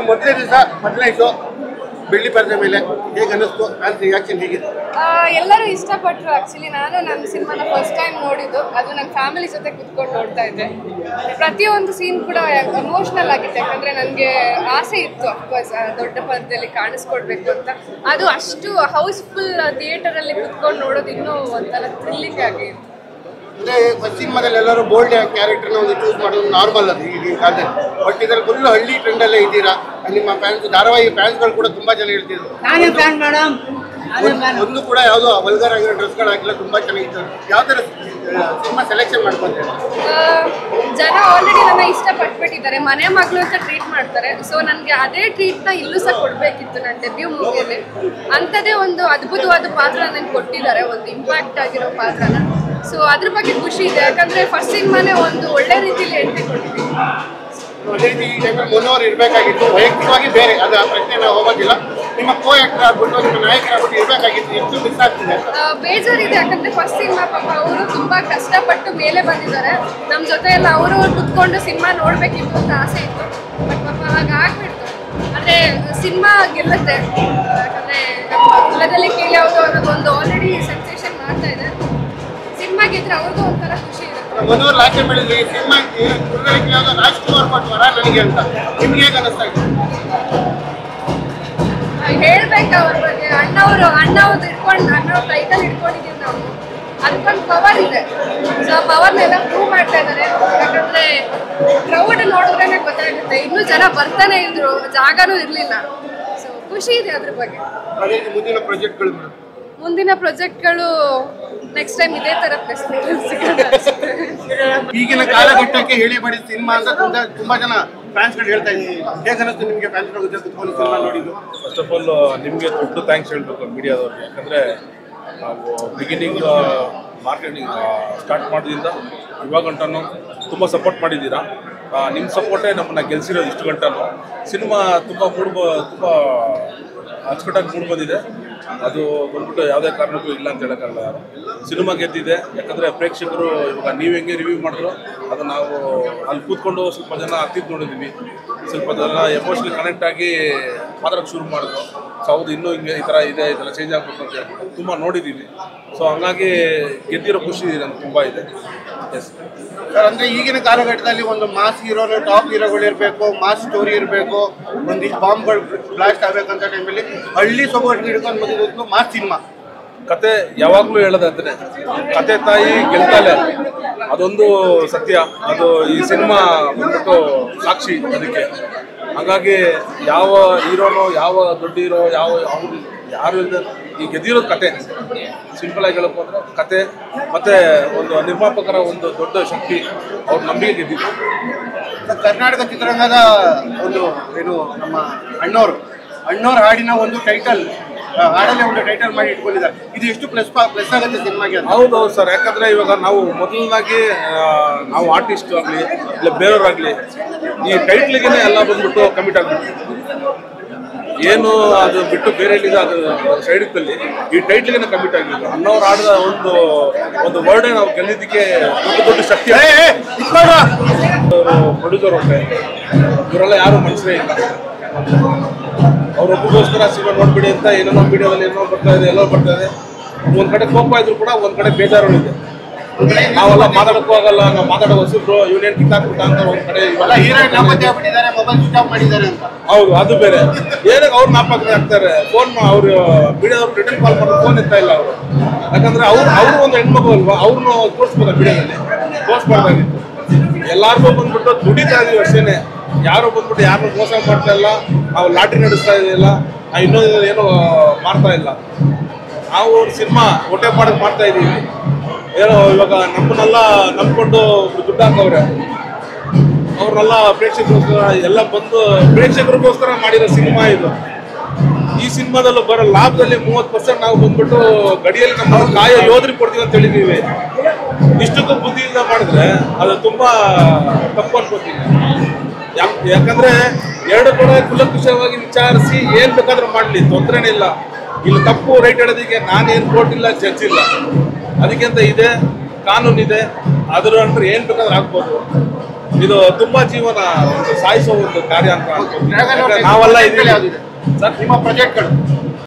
ಮೊದಲನೇ ದಿವಸ ಮೊದಲನೇ ಶೋ ಬೆಳ್ಳಿ ಪರದೆ ಮೇಲೆ ಹೇಗೆ ಅನ್ನಿಸ್ತು? ಫ್ಯಾನ್ಸ್ ರಿಯಾಕ್ಷನ್ ಹೇಗಿದೆ? ಎಲ್ಲರೂ ಇಷ್ಟಪಟ್ಟರು. ಆ್ಯಕ್ಚುಲಿ ನಾನು ನನ್ನ ಸಿನಿಮಾನ ಫಸ್ಟ್ ಟೈಮ್ ನೋಡಿದ್ದು, ಅದು ನನ್ನ ಫ್ಯಾಮಿಲಿ ಜೊತೆ ಕುತ್ಕೊಂಡು ನೋಡ್ತಾ ಇದ್ದೆ. ಪ್ರತಿಯೊಂದು ಸೀನ್ ಕೂಡ ಎಮೋಷ್ನಲ್ ಆಗಿತ್ತು, ಯಾಕಂದರೆ ನನಗೆ ಆಸೆ ಇತ್ತು ಅಫ್ಕೋರ್ಸ್ ದೊಡ್ಡ ಪರದೆಯಲ್ಲಿ ಕಾಣಿಸ್ಕೊಡ್ಬೇಕು ಅಂತ. ಅದು ಅಷ್ಟು ಹೌಸ್ಫುಲ್ ಥಿಯೇಟರಲ್ಲಿ ಕುತ್ಕೊಂಡು ನೋಡೋದು ಇನ್ನೂ ಒಂಥರ ಥ್ರಿಲ್ಲಿಂಗ್ ಆಗಿತ್ತು. ಅಂದರೆ ಫಸ್ಟ್ ಸಿನಿಮಾದಲ್ಲಿ ಎಲ್ಲರೂ ಬೋಲ್ಡ್ ಕ್ಯಾರೆಕ್ಟರ್ನ ಒಂದು ಚೂಸ್ ಮಾಡೋದು ನಾರ್ಮಲ್ ಅದು ಈಗಿನ ಕಾಲದಲ್ಲಿ. ಬಟ್ ಇದರಲ್ಲಿ ಫುಲ್ ಹಳ್ಳಿ ಟ್ರೆಂಡಲ್ಲೇ ಇದ್ದೀರಾ. ನಿಮ್ಮ ಫ್ಯಾನ್ಸ್ ಧಾರಾವಾಹಿ ಫ್ಯಾನ್ಸ್ಗಳು ಕೂಡ ತುಂಬ ಜನ ಹೇಳ್ತಿದ್ರು. ಒಂದು ಕೂಡ ಯಾವುದೋ ವಲ್ಗರ್ ಆಗಿರೋ ಡ್ರೆಸ್ಗಳು ಹಾಕಿಲ್ಲ, ತುಂಬ ಚೆನ್ನಾಗಿತ್ತು. ಯಾವ ಥರ ಸಿನಿಮಾ ಸೆಲೆಕ್ಷನ್ ಮಾಡ್ಕೊಂತಾರೆ? ಜನ ಆಲ್ರೆಡಿ ನನ್ನ ಇಷ್ಟಪಟ್ಬಿಟ್ಟಿದ್ದಾರೆ, ಮನೆ ಮಗಳು ಅಂತ ಟ್ರೀಟ್ ಮಾಡ್ತಾರೆ. ಸೊ ನನಗೆ ಅದೇ ಟ್ರೀಟ್ನ ಇಲ್ಲೂ ಸಹ ಕೊಡಬೇಕಿತ್ತು ನನ್ನ ಡೆಬ್ಯೂ ಮೂವಿಯಲ್ಲಿ. ಅಂಥದ್ದೇ ಒಂದು ಅದ್ಭುತವಾದ ಪಾತ್ರ ನನಗೆ ಕೊಟ್ಟಿದ್ದಾರೆ, ಒಂದು ಇಂಪ್ಯಾಕ್ಟ್ ಆಗಿರೋ ಪಾತ್ರನ. ಸೊ ಅದ್ರ ಬಗ್ಗೆ ಖುಷಿ ಇದೆ, ಯಾಕಂದರೆ ಫಸ್ಟ್ ಸಿನಿಮಾನೇ ಒಂದು ಒಳ್ಳೆ ರೀತಿಯಲ್ಲಿ ಎಂಟ್ರಿ ಕೊಟ್ಟಿದ್ದೀವಿ. ಅದೇ ರೀತಿ ಈ ಟೈಮಲ್ಲಿ ಮುನ್ನೋರು ಇರಬೇಕಾಗಿತ್ತು, ವೈಯಕ್ತಿಕವಾಗಿ ಬೇರೆ, ಅದು ಆ ಪ್ರಶ್ನೆ ನಾವು ಹೋಗೋದಿಲ್ಲ. ನಿಮ್ಮ ಕೋ ಆಕ್ಟರ್ ಆಗ್ಬಿಟ್ಟು ನಿಮ್ಮ ನಾಯಕರಾಗ್ಬಿಟ್ಟು ಇರಬೇಕಾಗಿತ್ತು, ಎಷ್ಟು ಮಿಸ್ ಆಗ್ತಿದೆ? ಬೇಜಾರಿದೆ, ಯಾಕಂದರೆ ಫಸ್ಟ್ ಸಿನಿಮಾ ಪಾಪ ಅವರು ತುಂಬ ಕಷ್ಟಪಟ್ಟು ಮೇಲೆ ಬಂದಿದ್ದಾರೆ. ನಮ್ಮ ಜೊತೆ ಎಲ್ಲ ಅವರು ಕುತ್ಕೊಂಡು ಸಿನಿಮಾ ನೋಡಬೇಕಿತ್ತು ಅಂತ ಆಸೆ ಇತ್ತು. ಬಟ್ ಪಾಪ ಹಾಗಾಗ್ಬಿಡ್ತು. ಅಂದರೆ ಸಿನಿಮಾ ಗೆಲ್ಲುತ್ತೆ, ಯಾಕಂದರೆ ನಮ್ಮ ಕುಲದಲ್ಲಿ ಕೇಳಿ ಅವರು ಅನ್ನೋದೊಂದು ಆಲ್ರೆಡಿ ಸೆನ್ಸೇಷನ್ ಮಾಡ್ತಾ ಇದೆ. ಸಿನಿಮಾ ಗೆದ್ರೆ ಅವ್ರಿಗೂ ಒಂಥರ ಖುಷಿ ಇರುತ್ತೆ. ಮನೋರು ಲಾಕೆ ಮಾಡಿದ್ರಿ ಸಿನಿಮಾ ರಾಜ್ಕುಮಾರ್ ಕೊಟ್ಟವರ ನನಗೆ ಅಂತ, ನಿಮ್ಗೆ ಹೇಗೆ ಅನ್ನಿಸ್ತಾ ಇದೆ? ಹೇಳ್ಬೇಕು ಅವ್ರ ಬಗ್ಗೆ. ಅಣ್ಣವ್ರದ್ದು ಇಟ್ಕೊಂಡು ಅಣ್ಣವ್ರ ಟೈಟಲ್ ಇಟ್ಕೊಂಡಿದ್ದೀವಿ ನಾವು, ಅದಕ್ಕೊಂದು ಪವರ್ ಇದೆ. ಸೊ ಆ ಪವರ್ನೆಲ್ಲ ಪ್ರೂವ್ ಮಾಡ್ತಾ ಇದ್ದಾರೆ. ಯಾಕಂದರೆ ಕ್ರೌಡ್ ನೋಡಿದ್ರೇ ಗೊತ್ತಾಗುತ್ತೆ, ಇನ್ನೂ ಜನ ಬರ್ತಾನೆ ಇದ್ರು, ಜಾಗನೂ ಇರಲಿಲ್ಲ. ಸೊ ಖುಷಿ ಇದೆ ಅದ್ರ ಬಗ್ಗೆ. ಮುಂದಿನ ಪ್ರಾಜೆಕ್ಟ್ಗಳು ನೆಕ್ಸ್ಟ್ ಟೈಮ್ ಇದೇ ಥರ ಪ್ರೆಸ್ ಈಗಿನ ಕಾಲಘಟ್ಟಕ್ಕೆ ಹೇಳಿ ಮಾಡಿದ ಸಿನಿಮಾ ಅಂತ ತುಂಬಾ ಜನ ಫ್ಯಾನ್ಸ್ಗಳು ಹೇಳ್ತಾ ಇದ್ದೀವಿ. ಹೇಗೆ ಅನ್ನಿಸ್ತು ನಿಮಗೆ ಫ್ಯಾನ್ಸ್ಗಳ ಜೊತೆ ಕುತ್ಕೊಂಡು ಸಿನಿಮಾ ನೋಡಿದ್ದು? ಫಸ್ಟ್ ಆಫ್ ಆಲ್ ನಿಮಗೆ ದೊಡ್ಡ ಥ್ಯಾಂಕ್ಸ್ ಹೇಳಬೇಕು ಮೀಡಿಯಾದವ್ರಿಗೆ. ಯಾಕಂದರೆ ನಾವು ಬಿಗಿನಿಂಗ್ ಮಾರ್ಕೆಟಿಂಗ್ ಸ್ಟಾರ್ಟ್ ಮಾಡೋದ್ರಿಂದ ಇವಾಗ ಗಂಟನೂ ತುಂಬ ಸಪೋರ್ಟ್ ಮಾಡಿದ್ದೀರಾ. ನಿಮ್ಮ ಸಪೋರ್ಟೇ ನಮ್ಮನ್ನು ಗೆಲ್ಸಿರೋದು ಇಷ್ಟು ಗಂಟನೂ. ಸಿನಿಮಾ ತುಂಬ ಅಚ್ಚುಕಟ್ಟಾಗಿ ಮೂಡ್ ಬಂದಿದೆ. ಅದು ಬಂದ್ಬಿಟ್ಟು ಯಾವುದೇ ಕಾರಣಕ್ಕೂ ಇಲ್ಲ ಅಂತ ಹೇಳೋಕ್ಕಾಗಲ್ಲ. ಯಾರು ಸಿನಿಮಾ ಗೆದ್ದಿದೆ, ಯಾಕಂದರೆ ಪ್ರೇಕ್ಷಕರು ಇವಾಗ ನೀವು ಹೆಂಗೆ ರಿವ್ಯೂ ಮಾಡಿದ್ರು ಅದು ನಾವು ಅಲ್ಲಿ ಕೂತ್ಕೊಂಡು ಸ್ವಲ್ಪ ಜನ ಹತ್ತಿದ್ದು ನೋಡಿದ್ವಿ. ಸ್ವಲ್ಪ ಜನ ಎಮೋಷ್ನಲಿ ಕನೆಕ್ಟ್ ಆಗಿ ಮಾತಾಡೋಕ್ಕೆ ಶುರು ಮಾಡಿದ್ರು. ಸೊ ಹೌದು, ಇನ್ನೂ ಹಿಂಗೆ ಈ ಥರ ಇದೆ, ಇದೆಲ್ಲ ಚೇಂಜ್ ಆಗಬೇಕು ಅಂತ ಹೇಳ್ಬಿಟ್ಟು ತುಂಬ ನೋಡಿದ್ದೀವಿ. ಸೊ ಹಂಗಾಗಿ ಗೆದ್ದಿರೋ ಖುಷಿ ನನಗೆ ತುಂಬ ಇದೆ. ಎಸ್ ಸರ್, ಅಂದರೆ ಈಗಿನ ಕಾಲಘಟ್ಟದಲ್ಲಿ ಒಂದು ಮಾಸ್ ಹೀರೋನು ಟಾಪ್ ಹೀರೋಗಳು ಇರಬೇಕು, ಮಾಸ್ ಸ್ಟೋರಿ ಇರಬೇಕು, ಒಂದಿಷ್ಟು ಬಾಂಬ್ಗಳು ಬ್ಲಾಸ್ಟ್ ಆಗಬೇಕಂತ ಟೈಮಲ್ಲಿ ಹಳ್ಳಿ ಸೊಗಡು ಹಿಡ್ಕೊಂಡು ಬಂದಿದ್ದು ಮಾಸ್ ಸಿನಿಮಾ. ಕತೆ ಯಾವಾಗಲೂ ಹೇಳೋದಂತೆ, ಕತೆ ತಾಯಿ ಗೆಲ್ತಾಳೆ, ಅದೊಂದು ಸತ್ಯ. ಅದು ಈ ಸಿನಿಮಾ ಬಂದ್ಬಿಟ್ಟು ಸಾಕ್ಷಿ ಅದಕ್ಕೆ. ಹಾಗಾಗಿ ಯಾವ ಹೀರೋನೋ, ಯಾವ ದೊಡ್ಡ ಹೀರೋ, ಯಾರು ಇಲ್ಲದೆ ಈ ಗೆದ್ದಿರೋದು ಕತೆ. ಸಿಂಪಲಾಗಿ ಹೇಳಬೇಕು ಅಂದರೆ ಕತೆ ಮತ್ತು ಒಂದು ನಿರ್ಮಾಪಕರ ಒಂದು ದೊಡ್ಡ ಶಕ್ತಿ, ಅವ್ರ ನಂಬಿಕೆ ಗೆದ್ದಿದ್ದು. ಕರ್ನಾಟಕ ಚಿತ್ರರಂಗದ ಒಂದು ಏನು ನಮ್ಮ ಅಣ್ಣವ್ರ ಹಾಡಿನ ಒಂದು ಟೈಟಲ್, ಹಾಡಲ್ಲೇ ಒಂದು ಟೈಟಲ್ ಮಾಡಿ ಇಟ್ಕೊಂಡಿದ್ದಾರೆ. ಇದು ಎಷ್ಟು ಪ್ಲಸ್ ಆಗುತ್ತೆ ಸಿನಿಮಾಗೆ? ಹೌದು ಸರ್, ಯಾಕಂದರೆ ಇವಾಗ ನಾವು ಮೊದಲನಾಗಿ ನಾವು ಆರ್ಟಿಸ್ಟ್ ಆಗಲಿ ಇಲ್ಲ ಬೇರೆಯವ್ರಾಗಲಿ ಈ ಟೈಟ್ಲಿಗೆ ಎಲ್ಲ ಬಂದ್ಬಿಟ್ಟು ಕಮಿಟ್ ಆಗ್ಬಿಟ್ಟು, ಏನು ಅದು ಬಿಟ್ಟು ಬೇರೆ ಎಲ್ಲಿದೆ ಅದು ಸೈಡಲ್ಲಿ ಈ ಟೈಟ್ಲಿಗೆ ಕಮಿಟ್ ಆಗಿಲ್ಲ. ಅನ್ನೋರು ಆಡಿದ ಒಂದು ವರ್ಡೇ ನಾವು ಗೆಲ್ಲಿದ್ದಕ್ಕೆ ದೊಡ್ಡ ಶಕ್ತಿ. ಪ್ರೊಡ್ಯೂಸರ್ ಹೊಟ್ಟೆ ಇವರೆಲ್ಲ ಯಾರು ಮನುಷ್ಯರೇ ಇಲ್ಲ. ಅವ್ರೊಬ್ಬರಿಗೋಸ್ಕರ ಸಿನಿಮಾ ನೋಡ್ಬಿಡಿ ಅಂತ ಏನೇನೋ ಮೀಡಿಯಾದಲ್ಲಿ ಏನೋ ಬರ್ತಾ ಇದೆ, ಎಲ್ಲೋ ಬರ್ತಾ ಇದೆ. ಒಂದು ಕಡೆ ಕೋಪ ಇದ್ರು ಕೂಡ ಒಂದು ಕಡೆ ಬೇಜಾರು ಇದೆ. ನಾವೆಲ್ಲ ಮಾತಾಡೋಕ್ಕೂ ಆಗಲ್ಲ, ನಾವು ಮಾತಾಡೋ ಹೊಸಬ್ರು ಇವನೇನು ಕಿತ್ತಾಕ್ಬಿಟ್ಟ ಅಂತ ಒಂದು ಕಡೆ ಹೌದು, ಅದು ಬೇರೆ. ಏನಕ್ಕೆ ಅವ್ರು ನಾಪಕ ಆಗ್ತಾರೆ. ಫೋನ್ ಅವ್ರು ಮೀಡಿಯಾದವ್ರು ರಿಟರ್ನ್ ಕಾಲ್ ಮಾಡೋದು, ಫೋನ್ ಎತ್ತಾ ಇಲ್ಲ ಅವರು. ಯಾಕಂದ್ರೆ ಅವರು ಒಂದು ಹೆಣ್ಮಗು ಅಲ್ವಾ, ಅವ್ರನ್ನೂ ತೋರಿಸ್ಬೋದ ಮೀಡಿಯಾದಲ್ಲಿ, ತೋರಿಸ್ಬಾರ್ದಾಗಿತ್ತು. ಎಲ್ಲಾರ್ಗೂ ಬಂದ್ಬಿಟ್ಟು ದುಡಿತಾ ಇದೀವಿ ಅಷ್ಟೇನೆ. ಯಾರು ಬಂದ್ಬಿಟ್ಟು ಯಾರನ್ನೂ ಮೋಸ ಮಾಡ್ತಾ ಇಲ್ಲ, ನಾವು ಲಾಟ್ರಿ ನಡೆಸ್ತಾ ಇದೆಯಲ್ಲ, ಇನ್ನೊಂದು ಏನೋ ಮಾಡ್ತಾ ಇಲ್ಲ. ನಾವು ಸಿನಿಮಾ ಹೊಟ್ಟೆ ಮಾಡೋದು ಮಾಡ್ತಾ ಇದ್ದೀವಿ. ಏನೋ ಇವಾಗ ನಮ್ಮನ್ನೆಲ್ಲ ನಂಬ್ಕೊಂಡು ದುಡ್ಡು ಹಾಕವ್ರೆ, ಅವ್ರನ್ನೆಲ್ಲ ಪ್ರೇಕ್ಷಕರಿಗೋಸ್ಕರ ಎಲ್ಲ ಬಂದು ಪ್ರೇಕ್ಷಕರಿಗೋಸ್ಕರ ಮಾಡಿರೋ ಸಿನಿಮಾ ಇದು. ಈ ಸಿನಿಮಾದಲ್ಲೂ ಬರೋ ಲಾಭದಲ್ಲಿ 30% ನಾವು ಬಂದ್ಬಿಟ್ಟು ಗಡಿಯಲ್ಲಿ ನಮ್ಮ ಕಾಯ ಯೋಧರಿಗೆ ಕೊಡ್ತೀವಿ ಅಂತ ಹೇಳಿದ್ದೀವಿ. ಇಷ್ಟಕ್ಕೂ ಬುದ್ಧಿಯಿಂದ ಮಾಡಿದ್ರೆ ಅದು ತುಂಬ ತಪ್ಪು ಅನ್ಕೋತೀವಿ. ಯಾಕಂದರೆ ಎರಡು ಕಡೆ ಕುಲಕುಶವಾಗಿ ವಿಚಾರಿಸಿ ಏನು ಬೇಕಾದ್ರೂ ಮಾಡಲಿ, ತೊಂದರೆನೇ ಇಲ್ಲ. ಇಲ್ಲಿ ತಪ್ಪು ರೈಟ್ ಹೇಳೋದಕ್ಕೆ ನಾನೇನು ಕೋರ್ಟ್ ಇಲ್ಲ, ಜಡ್ಜ್ ಇಲ್ಲ. ಅದಕ್ಕಿಂತ ಇದೆ, ಕಾನೂನಿದೆ, ಅದರ ಅಂದ್ರೆ ಏನು ಬೇಕಾದ್ರೂ ಆಗ್ಬೋದು. ಇದು ತುಂಬಾ ಜೀವನ ಒಂದು ಸಾಯಿಸೋ ಒಂದು ಕಾರ್ಯ ಅಂತ ಅನ್ಕೊಂಡು ಡ್ರ್ಯಾಗನ್ ನಾವೆಲ್ಲ ಯಾವ್ದಿದೆ ಸರ್ ನಿಮ್ಮ ಪ್ರಾಜೆಕ್ಟ್ಗಳು